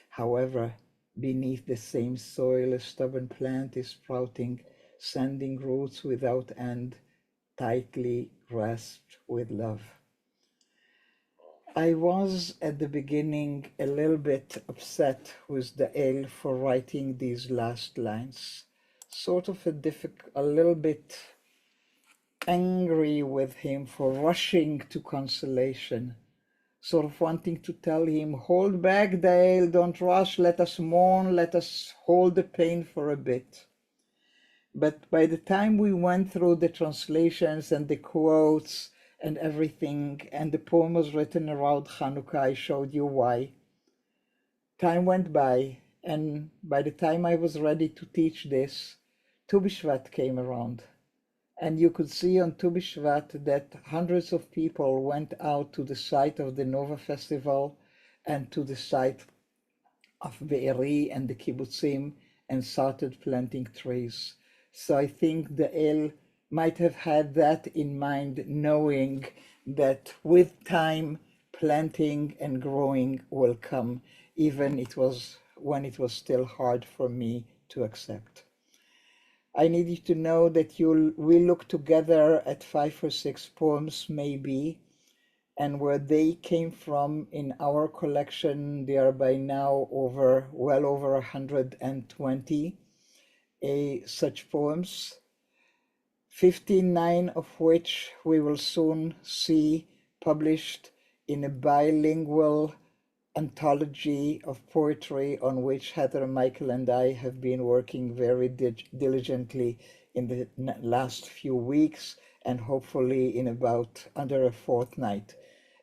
However, beneath the same soil, a stubborn plant is sprouting, sending roots without end, tightly grasped with love. I was at the beginning a little bit upset with the El for writing these last lines, sort of a little bit angry with him for rushing to consolation, sort of wanting to tell him, hold back, Dale, don't rush, let us mourn, let us hold the pain for a bit. But by the time we went through the translations and the quotes and everything, and the poem was written around Hanukkah, I showed you why. Time went by, and by the time I was ready to teach this, Tu B'Shvat came around. And you could see on Tu B'Shvat that hundreds of people went out to the site of the Nova Festival and to the site of Be'eri and the Kibbutzim and started planting trees. So I think the El might have had that in mind, knowing that with time, planting and growing will come, even when it was still hard for me to accept. I need you to know that we look together at 5 or 6 poems maybe, and where they came from in our collection, they are by now well over 120 such poems, 59 of which we will soon see published in a bilingual anthology of poetry on which Heather, Michael, and I have been working very diligently in the last few weeks, and hopefully in about under a fortnight,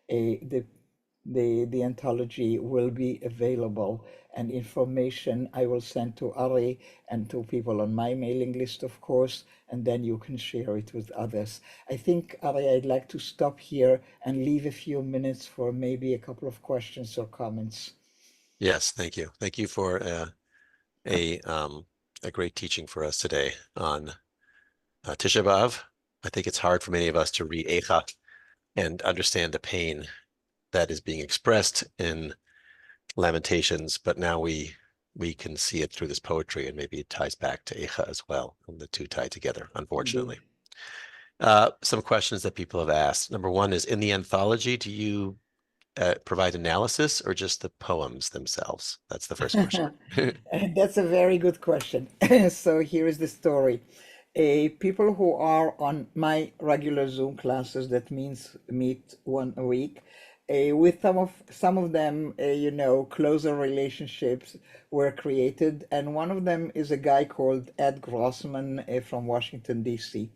the anthology will be available, and information I will send to Ari and to people on my mailing list, of course, and then you can share it with others. I think, Ari, I'd like to stop here and leave a few minutes for maybe a couple of questions or comments. Yes, thank you. Thank you for a great teaching for us today on Tisha B'Av. I think it's hard for many of us to read Eicha and understand the pain that is being expressed in Lamentations, but now we can see it through this poetry, and maybe it ties back to Eicha as well, and the two tie together, unfortunately. Some questions that people have asked. Number one is, in the anthology, do you provide analysis or just the poems themselves? That's the first question. That's a very good question. So here is the story. People who are on my regular Zoom classes, that means meet one a week, with some of them, closer relationships were created, and one of them is a guy called Ed Grossman from Washington, D.C.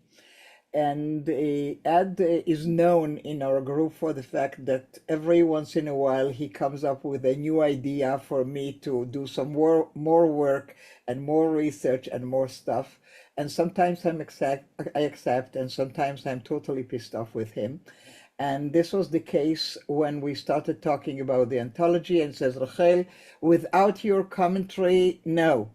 And Ed is known in our group for the fact that every once in a while he comes up with a new idea for me to do some more work and more research and more stuff. And sometimes I accept, and sometimes I'm totally pissed off with him. And this was the case when we started talking about the anthology, and says, Rachel, without your commentary, no.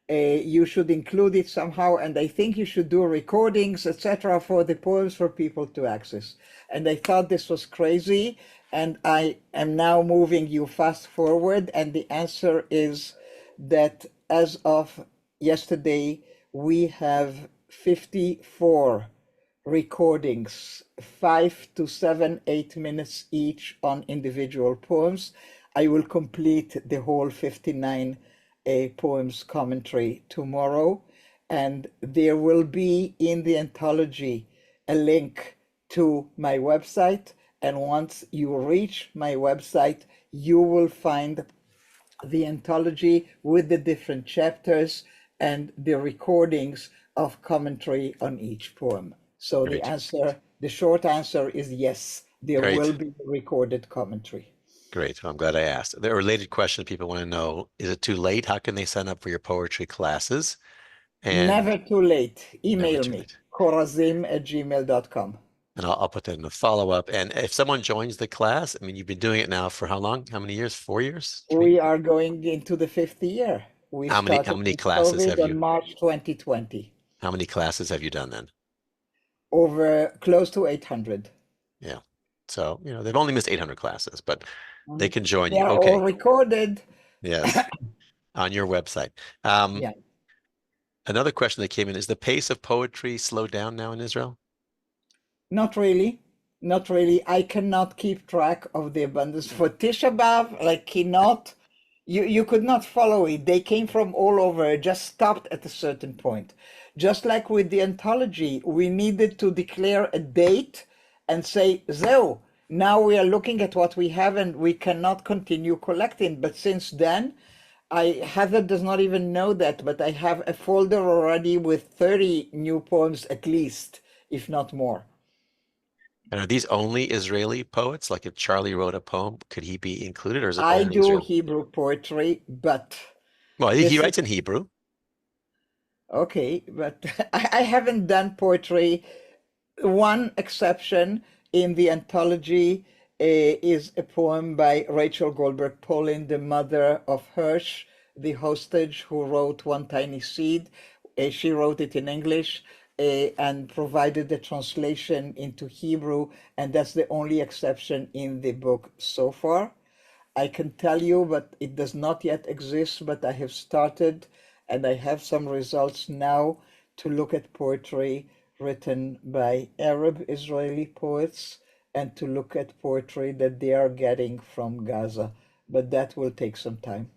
You should include it somehow, and I think you should do recordings, etc., for the poems for people to access. And I thought this was crazy, and I am now moving you fast forward, and the answer is that as of yesterday, we have 54 recordings, 5 to 7, 8 minutes each on individual poems. I will complete the whole 59 poems commentary tomorrow, and there will be in the anthology a link to my website, and once you reach my website you will find the anthology with the different chapters and the recordings of commentary on each poem. So Great. the short answer is yes, there Great. will be recorded commentary. Great. Well, I'm glad I asked. The related question people want to know, is it too late? How can they sign up for your poetry classes? And never too late. Email too me, late. korazim@gmail.com. And I'll put that in a follow-up. And if someone joins the class, I mean, you've been doing it now for how long? How many years? 4 years? We are going into the 5th year. We How many started with classes have COVID on you? March 2020. How many classes have you done then? Over close to 800. Yeah. So, they've only missed 800 classes, but they can join They you. are Okay. all recorded. Yes. On your website. Yeah. Another question that came in, is the pace of poetry slowed down now in Israel? Not really. Not really. I cannot keep track of the abundance for Tisha B'Av. I cannot. You could not follow it. They came from all over. It just stopped at a certain point. Just like with the anthology, we needed to declare a date and say, Zeu, now we are looking at what we have and we cannot continue collecting. But since then, Heather does not even know that, but I have a folder already with 30 new poems at least, if not more. And are these only Israeli poets? Like if Charlie wrote a poem, could he be included, or is it I only do Israel? Hebrew poetry, but Well, he writes in Hebrew. Okay, but I haven't done poetry. One exception in the anthology is a poem by Rachel Goldberg Polin, the mother of Hirsch, the hostage who wrote One Tiny Seed. She wrote it in English and provided the translation into Hebrew, and that's the only exception in the book so far. I can tell you, but it does not yet exist, but I have started and I have some results now to look at poetry written by Arab Israeli poets and to look at poetry that they are getting from Gaza, but that will take some time.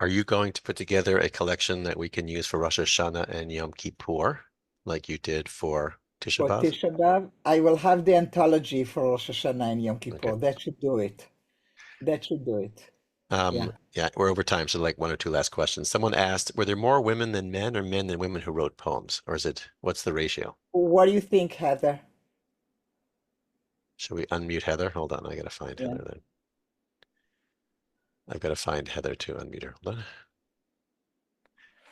Are you going to put together a collection that we can use for Rosh Hashanah and Yom Kippur, like you did for Tisha For B'Av? Tisha B'Av, I will have the anthology for Rosh Hashanah and Yom Kippur. Okay. That should do it. That should do it. Yeah, we're over time, so like one or two last questions. Someone asked, were there more women than men or men than women who wrote poems? Or what's the ratio? What do you think, Heather? Should we unmute Heather? Hold on, I gotta find Heather then. I've got to find Heather to unmute her. Hold on.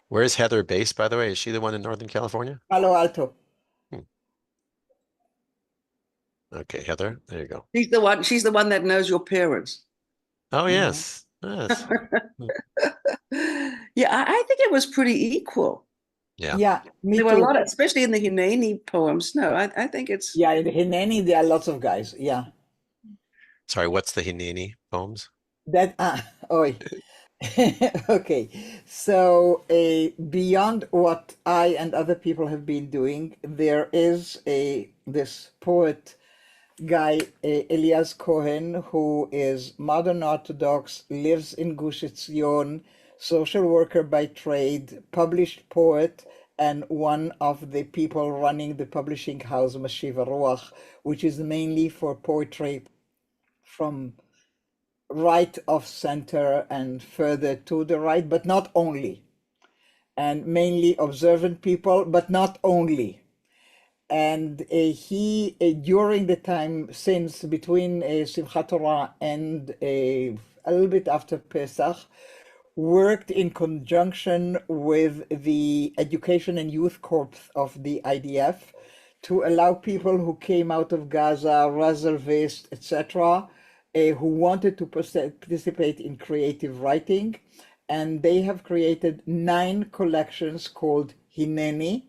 Where is Heather based, by the way? Is she the one in Northern California? Palo Alto. Okay, Heather, there you go. She's the one that knows your parents. Oh, yes. Yes. Yeah, I think it was pretty equal. Yeah. Yeah, me There were too. a lot, especially in the Hineni poems. No, I think it's... Yeah, in the Hineni, there are lots of guys. Yeah. Sorry, what's the Hineni poems? Oi. Okay, so beyond what I and other people have been doing, there is this poet guy, Elias Cohen, who is modern Orthodox, lives in Gush Etzion, social worker by trade, published poet, and one of the people running the publishing house Mashiva Ruach, which is mainly for poetry from right of center and further to the right, but not only, and mainly observant people, but not only. And he, during the time since between Simchat Torah and a little bit after Pesach, worked in conjunction with the Education and Youth Corps of the IDF to allow people who came out of Gaza, reservists, etc., who wanted to participate in creative writing. And they have created 9 collections called Hineni.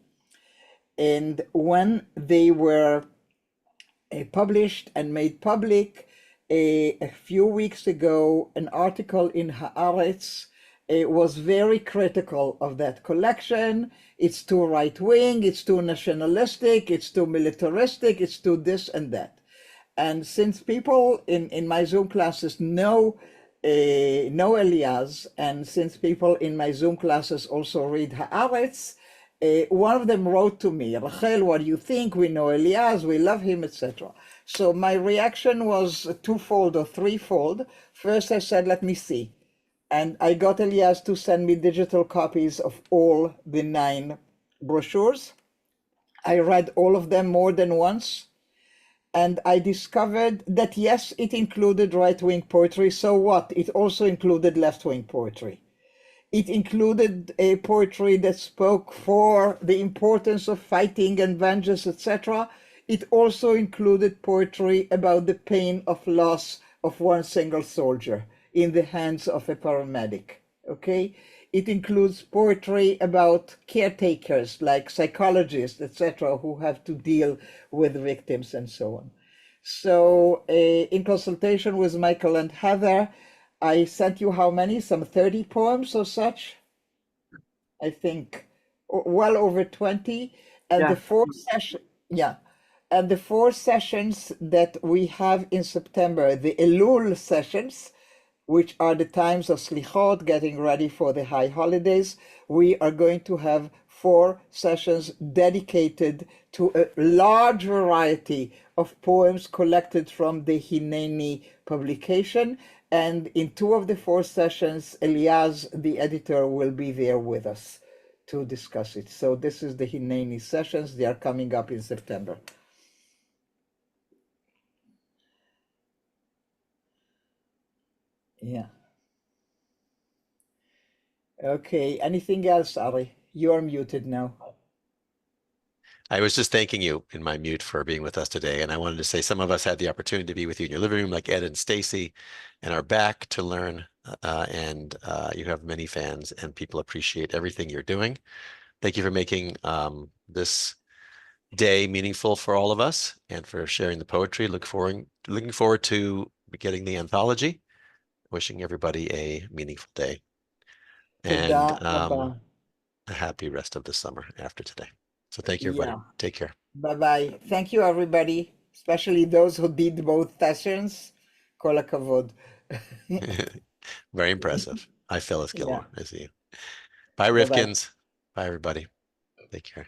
And when they were published and made public, a few weeks ago, an article in Haaretz was very critical of that collection. It's too right-wing, it's too nationalistic, it's too militaristic, it's too this and that. And since people in my Zoom classes know Elias, and since people in my Zoom classes also read Haaretz, one of them wrote to me, Rachel, what do you think? We know Elias, we love him, etc. So my reaction was twofold or threefold. First, I said, let me see. And I got Elias to send me digital copies of all the 9 brochures. I read all of them more than once. And I discovered that, yes, it included right-wing poetry. So what? It also included left-wing poetry. It included a poetry that spoke for the importance of fighting and vengeance, etc. It also included poetry about the pain of loss of one single soldier in the hands of a paramedic, okay? It includes poetry about caretakers like psychologists, etc., who have to deal with victims and so on. So in consultation with Michael and Heather, I sent you how many? Some 30 poems or such? I think well over 20. And Yeah. the 4 sessions, yeah. And the 4 sessions that we have in September, the Elul sessions, which are the times of Slichot, getting ready for the high holidays, we are going to have 4 sessions dedicated to a large variety of poems collected from the Hineni publication. And in 2 of the 4 sessions, Elias, the editor, will be there with us to discuss it. So this is the Hineni sessions. They are coming up in September. Yeah. Okay, anything else, Ari? You're muted now. I was just thanking you in my mute for being with us today. And I wanted to say some of us had the opportunity to be with you in your living room, like Ed and Stacy, and are back to learn. You have many fans and people appreciate everything you're doing. Thank you for making this day meaningful for all of us and for sharing the poetry. Looking forward to getting the anthology. Wishing everybody a meaningful day. And a happy rest of the summer after today. So thank you, everybody. Yeah. Take care. Bye-bye. Thank you, everybody, especially those who did both sessions. Kol hakavod. Very impressive. Hi, Phyllis Gilmore. Yeah. I see you. Bye, Bye-bye. Rifkins. Bye, everybody. Take care.